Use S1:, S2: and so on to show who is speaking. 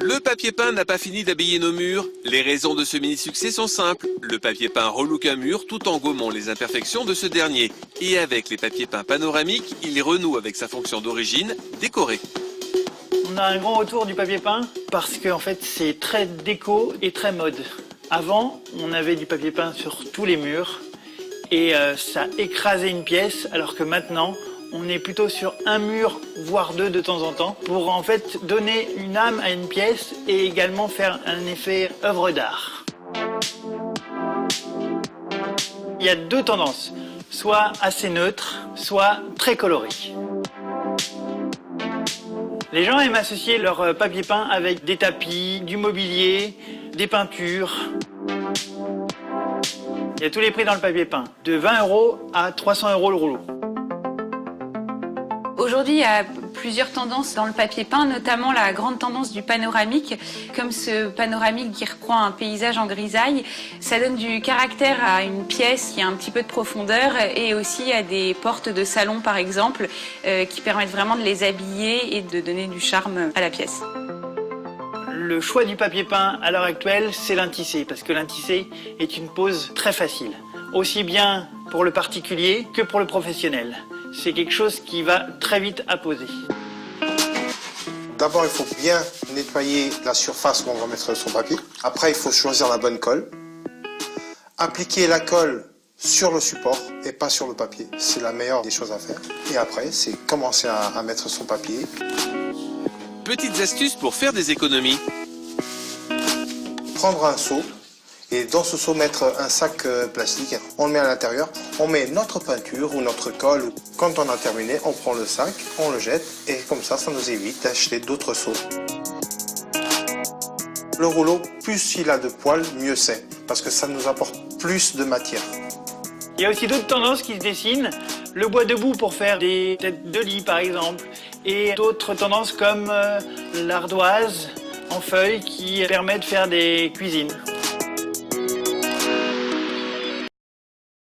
S1: Le papier peint n'a pas fini d'habiller nos murs. Les raisons de ce mini-succès sont simples. Le papier peint relook un mur tout en gommant les imperfections de ce dernier. Et avec les papiers peints panoramiques, il renoue avec sa fonction d'origine, décorée.
S2: On a un grand retour du papier peint parce que en fait, c'est très déco et très mode. Avant, on avait du papier peint sur tous les murs et ça écrasait une pièce, alors que maintenant, on est plutôt sur un mur, voire deux de temps en temps, pour en fait donner une âme à une pièce et également faire un effet œuvre d'art. Il y a deux tendances, soit assez neutre, soit très coloré. Les gens aiment associer leur papier peint avec des tapis, du mobilier, des peintures. Il y a tous les prix dans le papier peint, de 20 € à 300 € le rouleau.
S3: Aujourd'hui, il y a plusieurs tendances dans le papier peint, notamment la grande tendance du panoramique. Comme ce panoramique qui reprend un paysage en grisaille, ça donne du caractère à une pièce qui a un petit peu de profondeur et aussi à des portes de salon, par exemple, qui permettent vraiment de les habiller et de donner du charme à la pièce.
S2: Le choix du papier peint à l'heure actuelle, c'est l'intissé, parce que l'intissé est une pose très facile, aussi bien pour le particulier que pour le professionnel. C'est quelque chose qui va très vite à poser.
S4: D'abord, il faut bien nettoyer la surface où on va mettre son papier. Après, il faut choisir la bonne colle. Appliquer la colle sur le support et pas sur le papier. C'est la meilleure des choses à faire. Et après, c'est commencer à mettre son papier.
S1: Petites astuces pour faire des économies.
S4: Prendre un seau et dans ce seau mettre un sac plastique. On le met à l'intérieur. On met notre peinture ou notre colle. Quand on a terminé, on prend le sac, on le jette et comme ça nous évite d'acheter d'autres seaux. Le rouleau, plus il a de poils, mieux c'est, parce que ça nous apporte plus de matière.
S2: Il y a aussi d'autres tendances qui se dessinent. Le bois debout pour faire des têtes de lit par exemple. Et d'autres tendances comme l'ardoise en feuilles qui permet de faire des cuisines.